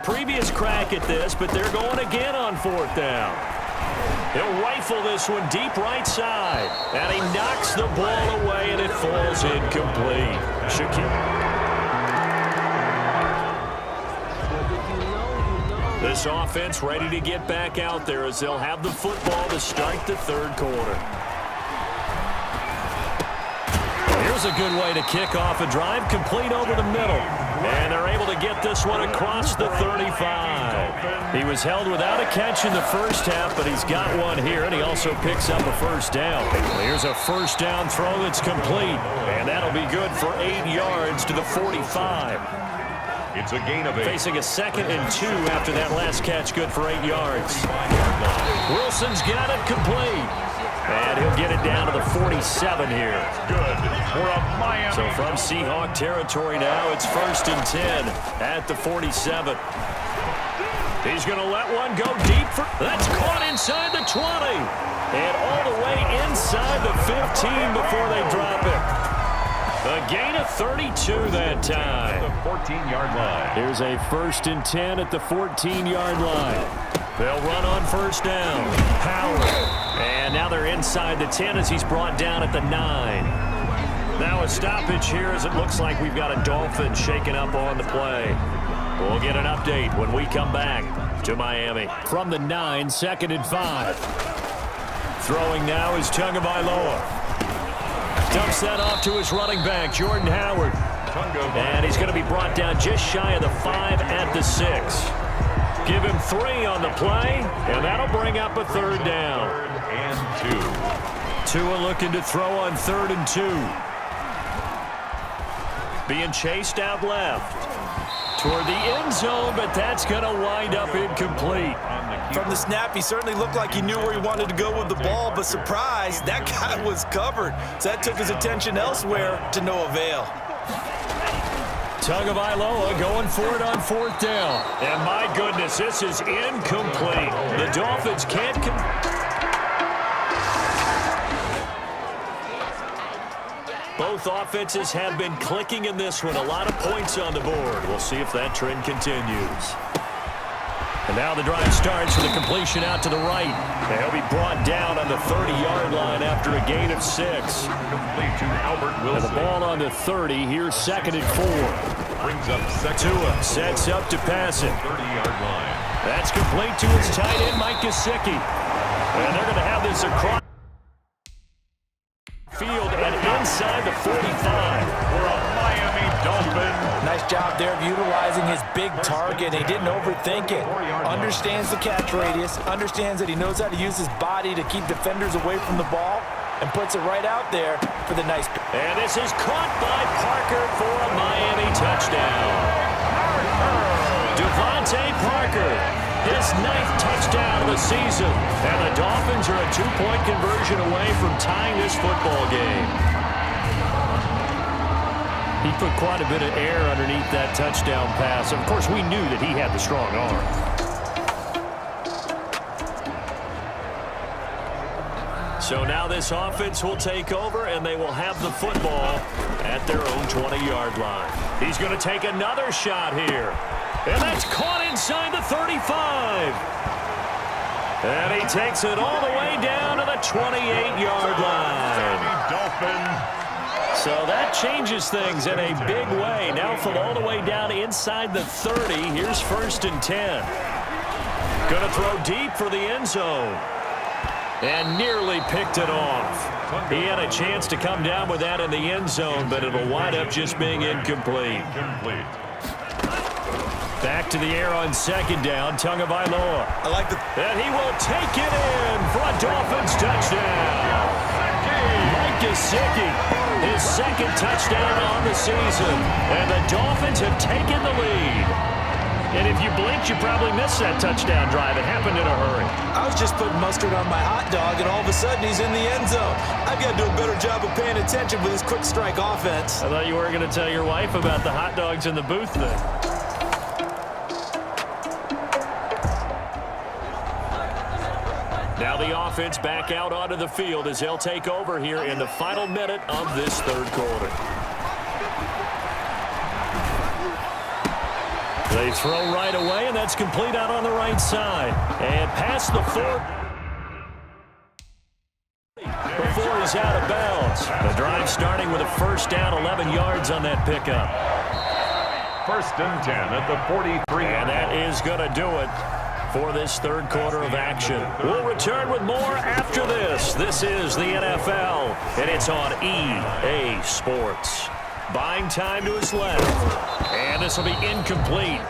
Previous crack at this, but they're going again on 4th down. He'll rifle this one deep right side. And he knocks the ball away, and it falls incomplete. This offense ready to get back out there as they'll have the football to start the 3rd quarter. Here's a good way to kick off a drive, complete over the middle. And they're able to get this one across the 35. He was held without a catch in the first half, but he's got one here, and he also picks up a 1st down. Here's a 1st down throw that's complete, and that'll be good for 8 yards to the 45. It's a gain of 8. Facing a 2nd and 2 after that last catch, good for 8 yards. Wilson's got it complete. And he'll get it down to the 47 here. Good for a Miami. So from Seahawk territory now, it's 1st and 10 at the 47. He's going to let one go deep. That's caught inside the 20. And all the way inside the 15 before they drop it. A gain of 32 that time. The 14-yard line. Here's a 1st and 10 at the 14-yard line. They'll run on 1st down. Howard. And now they're inside the 10 as he's brought down at the 9. Now a stoppage here as it looks like we've got a Dolphin shaken up on the play. We'll get an update when we come back to Miami. From the 9, 2nd and 5. Throwing now is Tagovailoa. Dumps that off to his running back, Jordan Howard. And he's going to be brought down just shy of the 5 at the 6. Give him 3 on the play, and that'll bring up a 3rd down. 3rd and 2. Tua looking to throw on 3rd and 2. Being chased out left. Toward the end zone, but that's going to wind up incomplete. From the snap, he certainly looked like he knew where he wanted to go with the ball, but surprise, that guy was covered. So that took his attention elsewhere to no avail. Tagovailoa going for it on 4th down. And my goodness, this is incomplete. The Dolphins can't Both offenses have been clicking in this one. A lot of points on the board. We'll see if that trend continues. And now the drive starts with a completion out to the right. And he'll be brought down on the 30-yard line after a gain of 6. Complete to Albert Wilson. And the ball on the 30. Here's 2nd and 4. Brings up 2nd. Tua sets up to pass it. 30-yard line. That's complete to his tight end, Mike Gesicki. And they're going to have this across field and inside the 45. For a Miami Dolphin. Nice job there of utilizing his big target. He didn't overthink it. Understands the catch radius. Understands that he knows how to use his body to keep defenders away from the ball. And puts it right out there for the nice. And this is caught by Parker for a Miami touchdown. Devontae Parker, his 9th touchdown of the season. And the Dolphins are a 2-point conversion away from tying this football game. He put quite a bit of air underneath that touchdown pass. Of course, we knew that he had the strong arm. So now this offense will take over, and they will have the football at their own 20-yard line. He's going to take another shot here. And that's caught inside the 35. And he takes it all the way down to the 28-yard line. Dolphin. So that changes things in a big way. Now from all the way down inside the 30, here's 1st and 10. Going to throw deep for the end zone. And nearly picked it off. He had a chance to come down with that in the end zone, but it'll wind up just being incomplete. Back to the air on 2nd down, Tagovailoa. I like the... And he will take it in for a Dolphins touchdown. Mike Gesicki, his 2nd touchdown on the season. And the Dolphins have taken the lead. And if you blinked, you probably missed that touchdown drive. It happened in a hurry. I was just putting mustard on my hot dog, and all of a sudden he's in the end zone. I've got to do a better job of paying attention with this quick strike offense. I thought you weren't going to tell your wife about the hot dogs in the booth then. Now the offense back out onto the field as they'll take over here in the final minute of this 3rd quarter. They throw right away, and that's complete out on the right side. And past the 4 before he's out of bounds. The drive starting with a first down, 11 yards on that pickup. 1st and 10 at the 43. And that is going to do it for this third quarter of action. We'll return with more after this. This is the NFL, and it's on EA Sports. Buying time to his left, and this will be incomplete.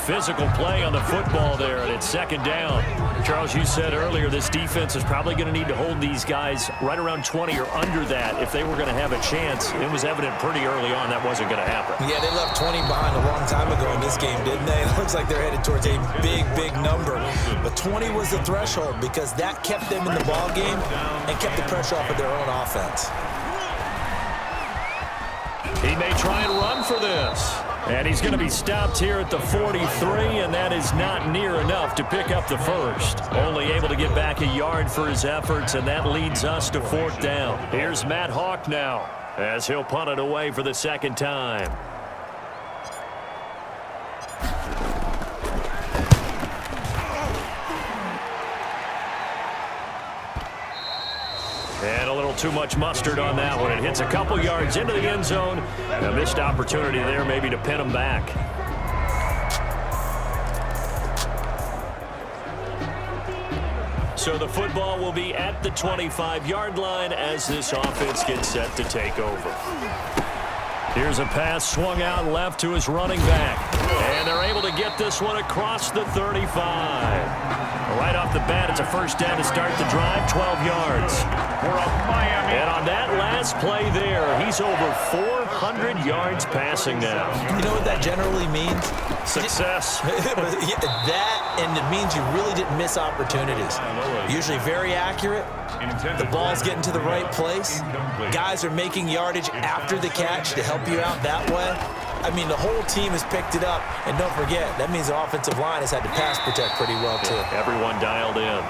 Physical play on the football there, and it's 2nd down. Charles, you said earlier this defense is probably going to need to hold these guys right around 20 or under that if they were going to have a chance. It was evident pretty early on that wasn't going to happen. Yeah, they left 20 behind a long time ago in this game, didn't they? It looks like they're headed towards a big, big number. But 20 was the threshold because that kept them in the ball game and kept the pressure off of their own offense. He may try and run for this. And he's going to be stopped here at the 43, and that is not near enough to pick up the first. Only able to get back a yard for his efforts, and that leads us to 4th down. Here's Matt Hawk now as he'll punt it away for the 2nd time. And a little too much mustard on that one. It hits a couple yards into the end zone. A missed opportunity there maybe to pin him back. So the football will be at the 25-yard line as this offense gets set to take over. Here's a pass swung out left to his running back. And they're able to get this one across the 35. Right off the bat, it's a first down to start the drive, 12 yards. We're up Miami. And on that last play there, he's over 400 yards passing now. You know what that generally means? Success. That, and it means you really didn't miss opportunities. Usually very accurate. The ball's getting to the right place. Guys are making yardage after the catch to help you out that way. I mean, the whole team has picked it up. And don't forget, that means the offensive line has had to pass protect pretty well, too. Everyone dialed in.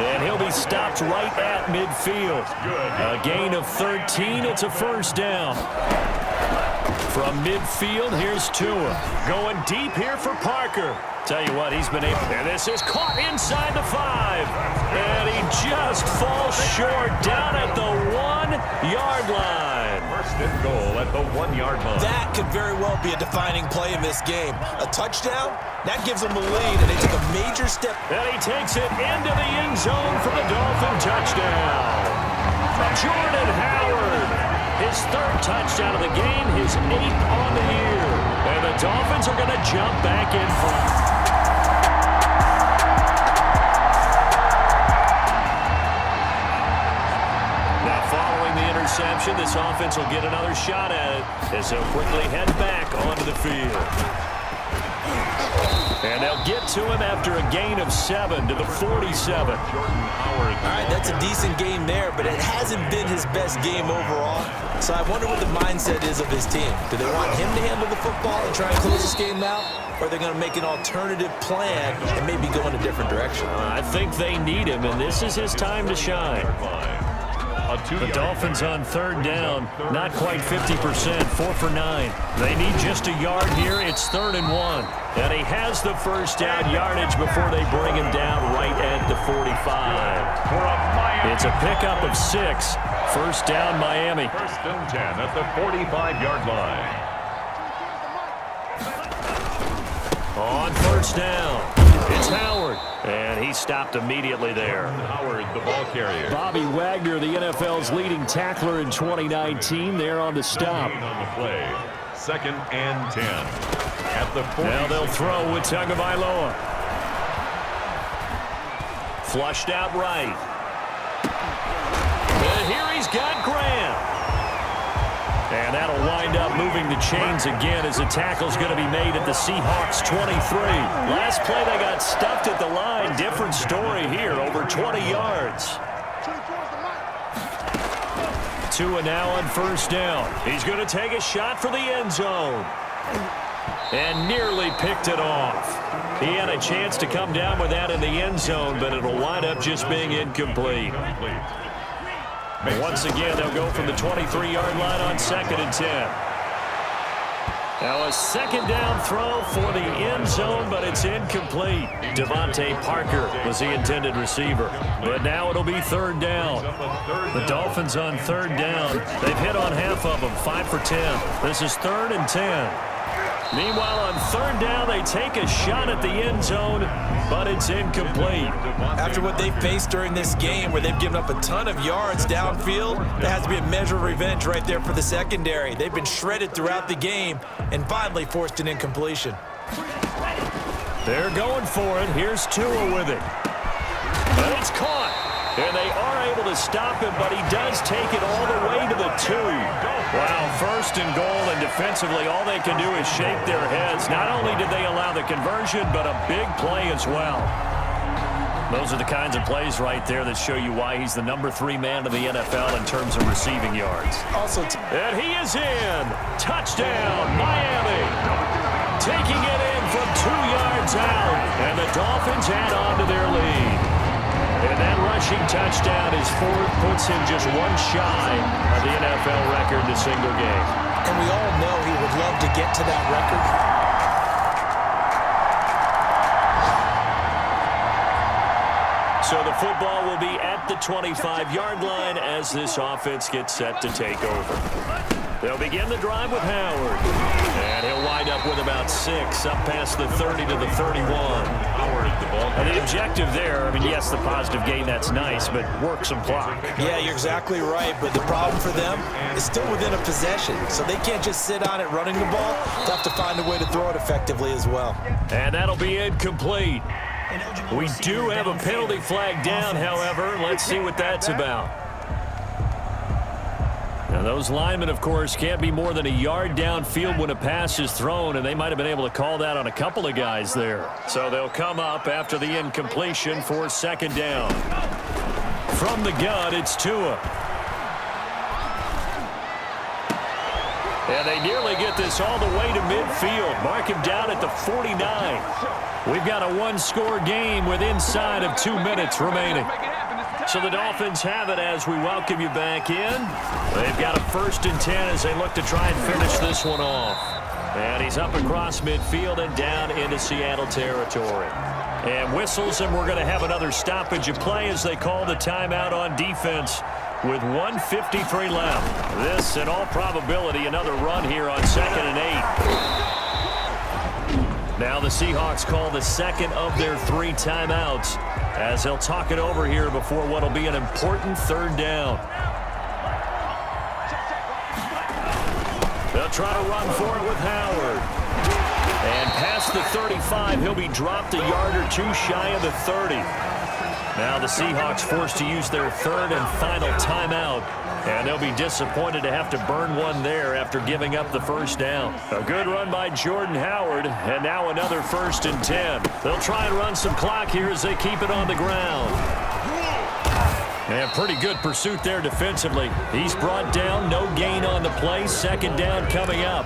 And he'll be stopped right at midfield. A gain of 13. It's a first down. From midfield, here's Tua. Going deep here for Parker. Tell you what, he's been able. And this is caught inside the 5. And he just falls short down at the 1-yard line. 1st and goal at the 1-yard line. That could very well be a defining play in this game. A touchdown, that gives them the lead, and they take a major step. And he takes it into the end zone for the Dolphin touchdown. Jordan Howard, his 3rd touchdown of the game, his 8th on the year. And the Dolphins are going to jump back in front. Now following the interception, this offense will get another shot at it as they'll quickly head back onto the field. And they'll get to him after a gain of 7 to the 47. All right, that's a decent game there, but it hasn't been his best game overall. So I wonder what the mindset is of his team. Do they want him to handle the football and try and close this game out? Or are they going to make an alternative plan and maybe go in a different direction? I think they need him, and this is his time to shine. The Dolphins on 3rd down, not quite 50%, 4 for 9. They need just a yard here. It's 3rd and 1. And he has the first down yardage before they bring him down right at the 45. It's a pickup of 6. First down, Miami. 1st and 10 at the 45-yard line. On first down, it's Howard. And he stopped immediately there. Howard, the ball carrier. Bobby Wagner, the NFL's leading tackler in 2019, there on the stop. On the play. 2nd and 10. At the 40. Now they'll throw with Tagovailoa. Flushed out right. And here he's got Grant. And that'll wind up moving the chains again as the tackle's going to be made at the Seahawks 23. Last play they got stuffed at the line. Different story here, over 20 yards. Tua now on first down. He's going to take a shot for the end zone. And nearly picked it off. He had a chance to come down with that in the end zone, but it'll wind up just being incomplete. Once again, they'll go from the 23-yard line on 2nd and 10. Now a second down throw for the end zone, but it's incomplete. Devontae Parker was the intended receiver. But now it'll be third down. The Dolphins on third down. They've hit on half of them, 5 for 10. This is 3rd and 10. Meanwhile, on third down, they take a shot at the end zone, but it's incomplete. After what they faced during this game where they've given up a ton of yards downfield, there has to be a measure of revenge right there for the secondary. They've been shredded throughout the game and finally forced an incompletion. They're going for it. Here's Tua with it. And it's caught. And they are able to stop him, but he does take it all the way to the 2. Wow, 1st and goal, and defensively all they can do is shake their heads. Not only did they allow the conversion, but a big play as well. Those are the kinds of plays right there that show you why he's the number 3 man in the NFL in terms of receiving yards. And he is in. Touchdown, Miami. Taking it in from 2 yards out, and the Dolphins add on to their lead. And that rushing touchdown is 4th, puts him just 1 shy of the NFL record in a single game. And we all know he would love to get to that record. So the football will be at the 25-yard line as this offense gets set to take over. They'll begin the drive with Howard. And he'll wind up with about 6, up past the 30 to the 31. And the objective there, I mean, yes, the positive gain, that's nice, but work some clock. Yeah, you're exactly right, but the problem for them is still within a possession, so they can't just sit on it running the ball. They'll have to find a way to throw it effectively as well. And that'll be incomplete. We do have a penalty flag down, however. Let's see what that's about. Now, those linemen, of course, can't be more than a yard downfield when a pass is thrown, and they might have been able to call that on a couple of guys there. So they'll come up after the incompletion for 2nd down. From the gun, it's Tua. And they nearly get this all the way to midfield. Mark him down at the 49. We've got a 1-score game with inside of 2 minutes remaining. So the Dolphins have it as we welcome you back in. They've got a 1st and 10 as they look to try and finish this one off. And he's up across midfield and down into Seattle territory. And whistles, and we're going to have another stoppage of play as they call the timeout on defense with 1:53 left. This, in all probability, another run here on 2nd and 8. Now the Seahawks call the 2nd of their 3 timeouts as they'll talk it over here before what will be an important 3rd down. They'll try to run for it with Howard. And past the 35, he'll be dropped a yard or 2 shy of the 30. Now the Seahawks forced to use their 3rd and final timeout. And they'll be disappointed to have to burn one there after giving up the 1st down. A good run by Jordan Howard, and now another 1st and 10. They'll try and run some clock here as they keep it on the ground. And pretty good pursuit there defensively. He's brought down, no gain on the play. 2nd down coming up.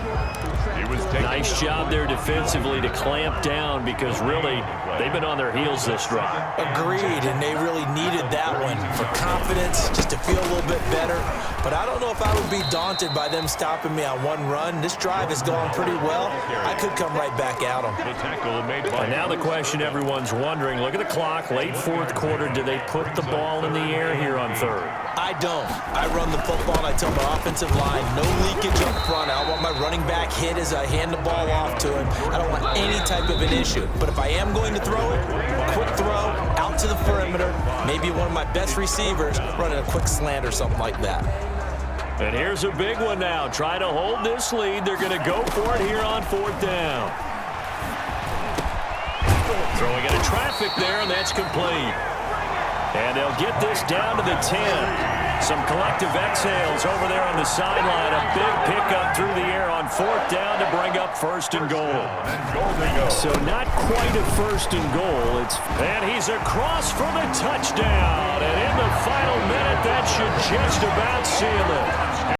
Nice job there defensively to clamp down because really they've been on their heels this drive. Agreed, and they really needed that one for confidence, just to feel a little bit better. But I don't know if I would be daunted by them stopping me on 1 run. This drive has gone pretty well. I could come right back at them. And now the question everyone's wondering, look at the clock, late 4th quarter, do they put the ball in the air here on 3rd? I don't. I run the football and I tell my offensive line, no leakage up front. I want my running back hit as I hand the ball off to him. I don't want any type of an issue. But if I am going to throw it, quick throw, out to the perimeter, maybe one of my best receivers running a quick slant or something like that. And here's a big one now. Try to hold this lead. They're going to go for it here on 4th down. Throwing into traffic there, and that's complete. And they'll get this down to the 10. Some collective exhales over there on the sideline. A big pickup through the air on 4th down to bring up 1st and goal. So not quite a 1st and goal. And he's across for the touchdown. And in the final minute, that should just about seal it.